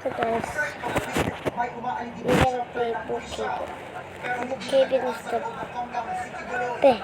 Because even play Pokemon, Kevin is the best.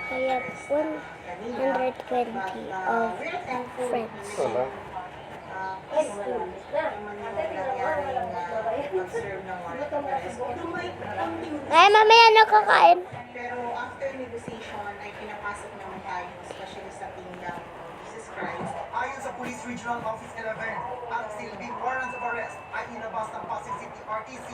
I have 120 of friends. Ay, mamaya nakakain. Pero after negotiation ay pinapasok naman tayo, especially sa kingdom of Jesus Christ. Ayon sa Police Regional Office 11, ang silbing warrants of arrest ay inabas ng Pasig City RTC,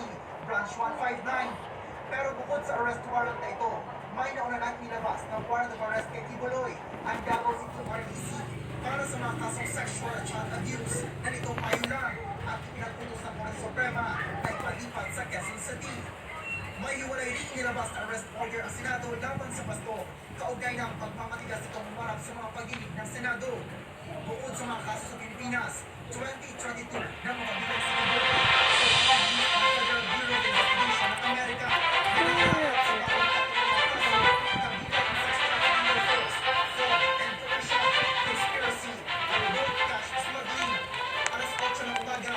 Branch 159. Pero bukod sa arrest warrant na ito, may nauna na inabas ng warrant of arrest kay Tibuloy, ang Davao City RTC, para sa mga kasong sexual at child abuse na nitong Mayo lang at pinagputos ng Korte Suprema ay palipat sa Quezon City. May hiwalay rin nilabas na arrest order ang Senado laban sa pasto, kaugnay ng pagmamatigas itong humarap sa mga pag-ibig ng Senado. Bukod sa mga kaso sa Pilipinas, 2022 na mapabilang sa Tibuloy sa Federal Bureau of Investigation ng Amerika.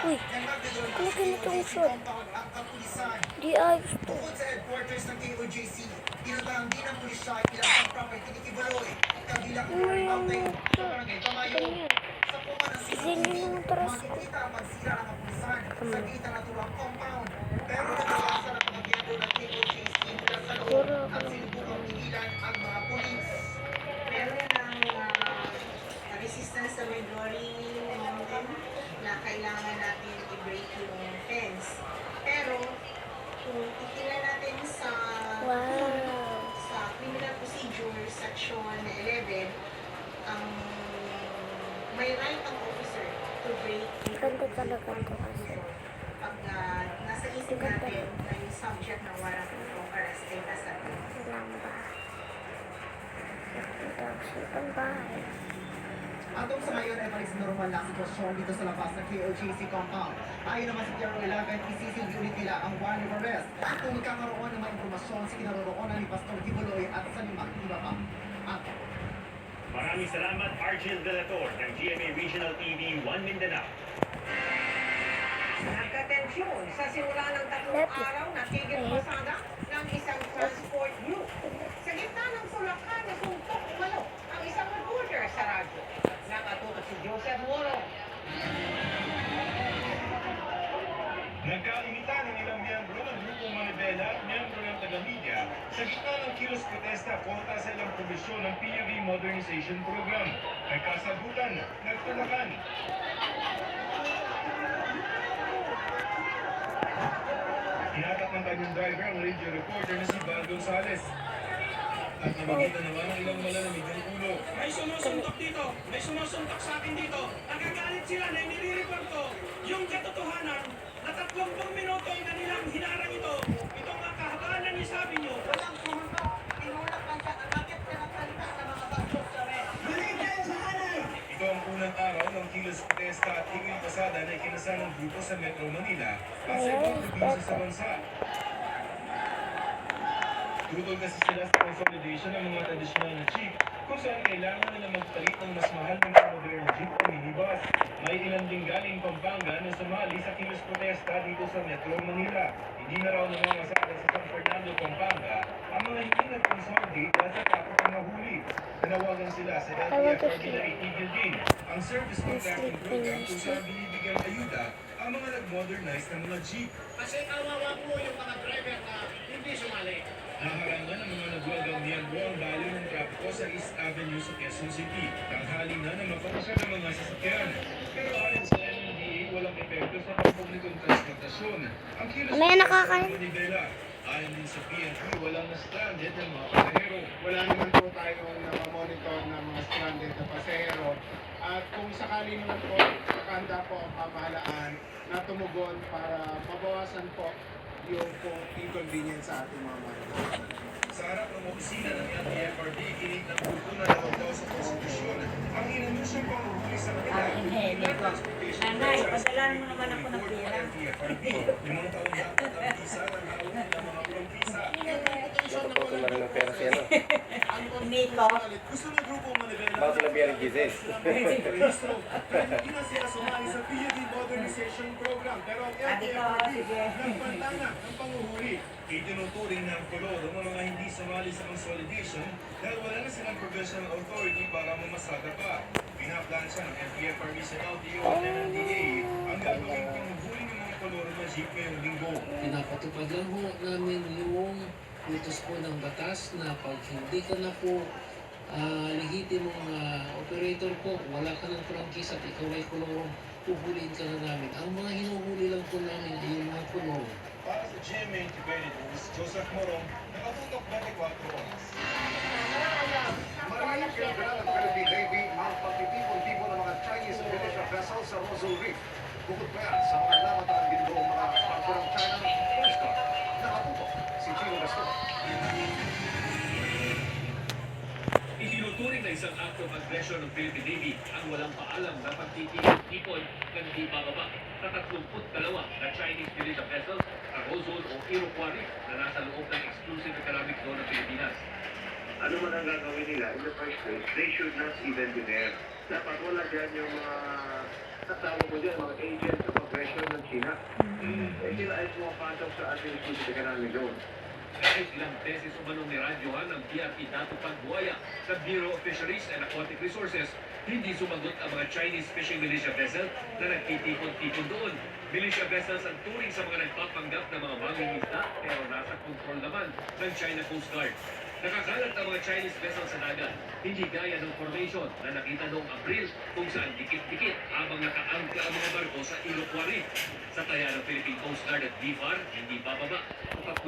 Uy, ano ganitong shot? Di ayos to. Bukod sa headquarters ng KOJC, inutang din ang pulisya ay ilang property ni Kibuloy. Kabilang ang mountain sa barangay Tamayo. Sa puma ng Sisinin yung taras ko. makikita ang pagsira ng kapulisan sa kita naturang compound. Pero nagkakasa ng mga miyembro ng KOJC mula sa loob at sinubukang pigilan ang mga pulis. Meron ng resistance sa Medori Mountain na kailangan natin i-break yung fence. Pero kung titingnan natin sa Wow. sa Criminal Procedure Section 11, ang may right ang officer to break Ganda talaga to kasi. pag nasa isip natin na yung subject ng warrant of arrest ay nasa Lamba. Ito ang bahay. Atong sa ngayon ay balik sa normal na sitwasyon dito sa labas ng KOJC compound. Ayon naman sa Piero 11, isisilbi ulit nila ang warrant of arrest kung magkakaroon ng mga impormasyon sa kinaroroonan ni Pastor Kibuloy at sa limang iba pa. At Maraming salamat, Argel Delator ng GMA Regional TV 1 Mindanao. Nagkatensyon sa simula ng tatlong araw na tigil pasada ng isang transport group. Sa gitna ng sulakan na suntok umano ang isang reporter sa radyo. Nakatutok si Joseph Moro. Nagkainitan ng ilang miyembro ng Grupo Manibela at miyembro ng taga-media sa gitna ng kilos protesta kontra sa ilang probisyon ng PUV Modernization Program. Nagkasagutan, nagtulakan. Hinatak ng kanyang driver ang radio reporter na si Val Gonzales. At nabagita naman ang ilang malamig ng ulo. May sumusuntok dito. May sumusuntok sa akin dito. Nagagalit sila na nire-report ko yung katotohanan na 30 minuto na nilang hinarang ito. Itong kahabaan na nisabi nyo. Walang sumuntok. Tinulak lang siya. Bakit ka nagsalita sa mga bagsok sa rin? Maligay tayo sa kanan! Ito ang unang araw ng kilos protesta at tigil pasada na ikinasal ng grupo sa Metro Manila at sa ibang probinsya sa bansa. Tutol kasi sila sa consolidation ng mga tradisyonal na jeep kung saan kailangan nila magpalit ng mas mahal na mga modern jeep o minibus. May ilan din galing Pampanga na sumali sa kilos protesta dito sa Metro Manila. Hindi na raw nangangasada sa San Fernando, Pampanga ang mga hindi nag-consolidate dahil sa takot na mahuli. Nanawagan sila sa LTFRB na itigil din ang service contracting program kung saan binibigyan ayuda ang mga nag-modernize ng mga jeep. Kasi kawawa po yung mga driver na hindi sumali. Naharangan ng mga nagwagang miyembro ang daloy ng trapiko sa East Avenue sa Quezon City. Tanghali na mapapasya ng mga sasakyan. Pero ayon sa MMDA, walang epekto sa pampublikong transportasyon. Ang kilos Mamaya nakakain. ng Manibela. Ayon din sa PNP, walang na-stranded ng mga pasahero. Wala naman po tayong nakamonitor ng mga stranded na pasahero. At kung sakali naman po, nakahanda po ang pamahalaan na tumugon para mabawasan po yung pong inconvenience sa ating mga manifest. Sa harap ng opisina ng LTFRB, kinig ng grupo na nagawdaw sa konstitusyon ang inanunsyong panghuhuli sa kanila. Nanay, padalan mo naman ako ng pera. LTFRB, 5 taon dapat ang visa ng nauna ng mga prangkisa. Natututo na rin ng pera siya, no? Nico. Gusto ng grupong manibela Bakit sila biyang gises? registro. Pero hindi na sila sumali sa PUD Modernization Program. Pero ang Ate ko, LTFRB sige. nagpantana ng panguhuli. Itinuturing ng kolor ang mga hindi sumali sa consolidation dahil wala na silang provisional authority para mamasada pa. Pinaplansya ng LTFRB sa LTO at NMDA ang gagawing panguhuli ng mga kolor na jeep ngayong linggo. Pinapatupad lang ho namin yung utos po ng batas na pag hindi ka na po lehitimong operator po, wala ka ng prangkisa at ikaw ay kulong, puhuliin ka na namin. Ang mga hinuhuli lang po namin ay yung mga kulong. Para sa GMA Integrated News, Joseph Morong, nakatutok 24 oras. Mariing kinagala ng Philippine Navy ang pagtitipon-tipon ng mga Chinese militia vessels sa Rosal Reef. Bukod pa yan sa mga namatan din doong mga barko ng China Coast Guard. Nakatutok si Chino Gaston. Itinuturing na isang act of aggression ng Philippine Navy ang walang paalam na pagtitipon ng di bababa sa 32 na Chinese militia vessels sa Rosal o Iroquois Reef na nasa loob ng exclusive economic zone ng Pilipinas. Ano man ang gagawin nila, in the first place, they should not even be there. Dapat wala dyan yung mga tatawag mo dyan, mga agents of aggression ng China. Eh, sila ay pumapasok sa ating exclusive economic zone. Kahit ilang beses umanong niradyohan ng PRP Dato Pagbuaya sa Bureau of Fisheries and Aquatic Resources, hindi sumagot ang mga Chinese fishing militia vessel na nagtitipon-tipon doon. Militia vessels ang turing sa mga nagpapanggap ng mga mangingisda pero nasa kontrol naman ng China Coast Guard. Nakakalat ang mga Chinese vessels sa dagat, hindi gaya ng formation na nakita noong Abril kung saan dikit-dikit habang nakaangka ang mga barko sa Iroquois Reef. Sa taya ng Philippine Coast Guard at BFAR, hindi bababa. 32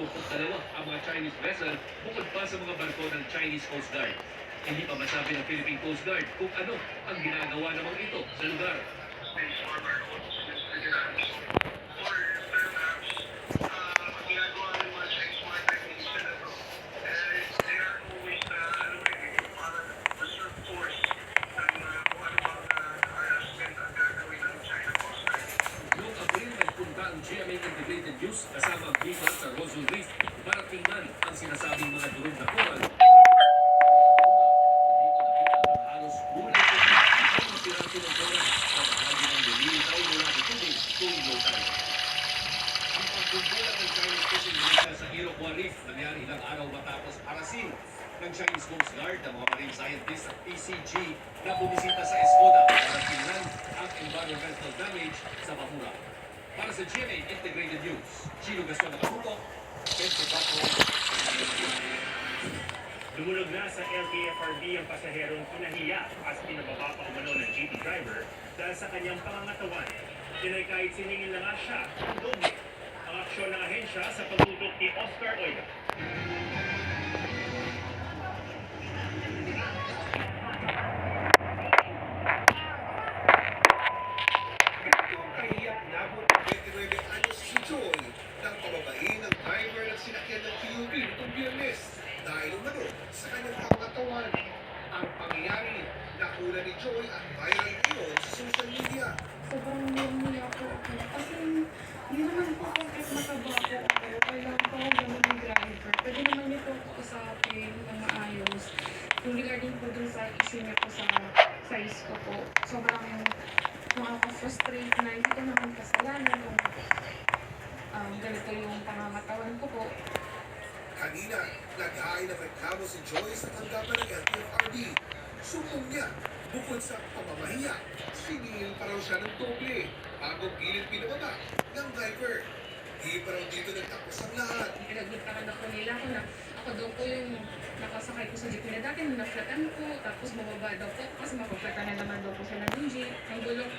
ang mga Chinese vessel bukod pa sa mga barko ng Chinese Coast Guard. Hindi pa masabi ng Philippine Coast Guard kung ano ang ginagawa namang ito sa lugar. Noong Abril, nagpunta ang GMA Integrated News kasama ang BFAR sa Rosal Reef para tingnan ang sinasabing mga durog na coral. Dito nakita ang halos kulay puti ang mga piraso ng coral sa bahagi ng nililitaw mula sa tubig tuwing low tide. Ang pagkumpulan ng Chinese fishing militia sa Iroquois Reef nangyari ilang araw matapos harasin ng Chinese Coast Guard ang mga marine scientists at PCG na bumisita sa Escoda para tingnan ang environmental damage sa Bahura. Para sa GMA Integrated News, Chino Gaston nakatutok, 24 oras. Lumulog na sa LTFRB ang pasaherong kinahiya as pinababa pa umano ng jeep driver dahil sa kanyang pangangatawan. Tinay kahit siningil na nga siya ng doble. Ang aksyon ng ahensya sa pagtutok ni Oscar Oida. Ganito ang kahiyap nabot ng 29 anyos si Joy nang pababain ang driver ng sinakyan ng PUV nitong Biyernes dahil umano sa kanyang pangatawan. Ang pangyayari, nakuna ni Joy at viral ngayon sa social media. Sobrang nirmiya po ako. Kasi hindi naman po porket mataba po ako. Kailangan po ako naman yung driver. Pwede naman niyo po ako sa akin na maayos. Yung regarding po dun sa issue niya po sa size ko po. Sobrang nakaka-frustrate na hindi ko naman kasalanan kung ganito yung pangangatawan ko po. Kanina, nag-hain ng reklamo si Joy sa tanggapan ng LTFRB. Sumbong niya, bukod sa pamamahiya, siningil pa raw siya ng doble bago pilit pinababa ng driver. Di pa raw dito nagtapos ang lahat. Pinagpuntahan ako nila ko na ako daw po yung nakasakay ko sa jeep nila dati, na-flatan ko, tapos mababa daw po, kasi mapapflatahan naman daw po siya ng jeep, ang gulong.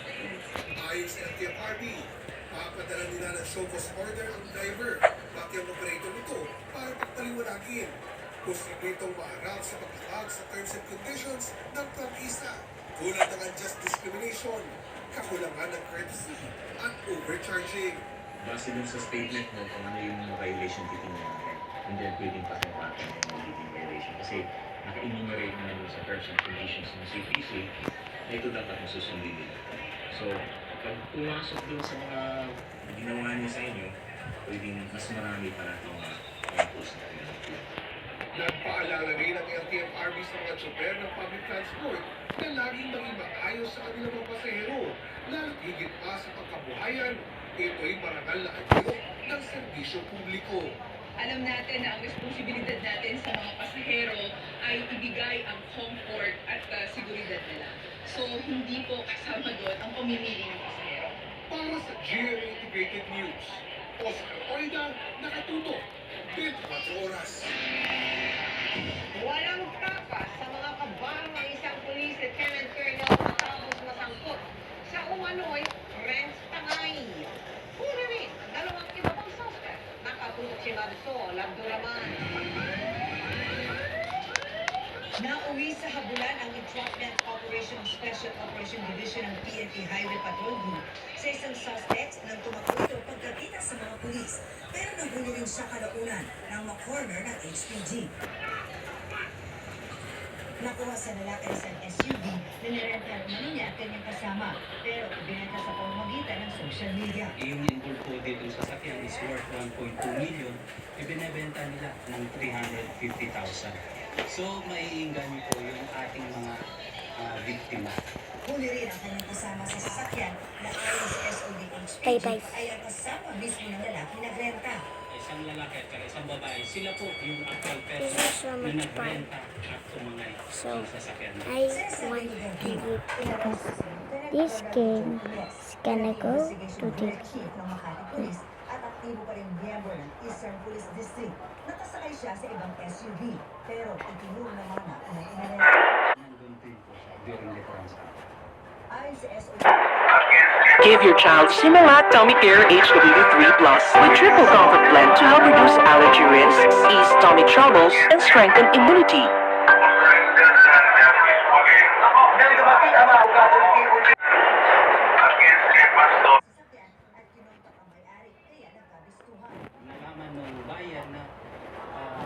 Ayon sa LTFRB, papadala nila ng show cause order ang driver, pati ang operator nito para pagpaliwanagin. Posible itong maharap sa pagkatag sa terms and conditions ng prangkisa. Kulang ng unjust discrimination, kakulangan ng courtesy, at overcharging. Base dun sa statement mo kung ano yung violation titingnan natin. Hindi yan pwedeng patungkatan yung magiging violation. Kasi naka-enumerate na dun sa terms and conditions ng CPC na ito dapat masusundin nila. So, pag pumasok dun sa mga ginawa niya sa inyo, pwedeng mas marami pa na itong post na pinag Nagpaalala rin ang LTFRB sa mga tsoper ng public transport na laging maging maayos sa kanilang mga pasahero, lalo't higit pa sa pagkabuhayan. Ito'y marangal na anyo ng serbisyo publiko. Alam natin na ang responsibilidad natin sa mga pasahero ay ibigay ang comfort at seguridad nila. So, hindi po kasama doon ang pamimili ng pasahero. Para sa GMA Integrated News, Oscar Oida, nakatutok, 24 oras. Walang takas sa mga kabaro ng isang Police Lieutenant Colonel matapos masangkot sa umano'y rent tangay. Huli rin ang dalawang iba pang suspect. Nakatulog si Marisol Abduraman. Nauwi sa habulan ang Entrapment Operation Special Operation Division ng PNP Highway Patrol Group sa isang suspect nang tumakbo ito pagkakita sa mga pulis. Pero nahuli rin siya kalaunan ng ma-corner ng HPG. Nakuha sa lalaki sa SUV na nirentahan umano niya at kanyang kasama, pero ibinenta sa pamamagitan ng social media. Yung involved po dito sa sasakyan is worth 1.2 million, ibinebenta nila ng 350,000. So, maiinganyo po yung ating mga biktima. Huli rin ang kanyang kasama sa sasakyan na ayon sa SOD HPG Bye-bye. ay ang kasama mismo ng lalaki nagrenta. Isang lalaki at isang babae, sila po yung actual This person is so na much fun. nagrenta at tumangay So, sa sasakyan. I want to give this game is gonna go to the Chief ng Makati Police at aktibo pa rin miyembro ng Eastern Police District. Nakasakay siya sa ibang SUV, pero itinuro naman na ng inarento. Nandun din po siya during the transaction. Ayon sa SOD, Give your child Similac Tummy Care HW3 Plus with triple comfort blend to help reduce allergy risks, ease stomach troubles, and strengthen immunity. Nalaman ng bayan na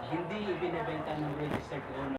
hindi ibinebenta ng registered owner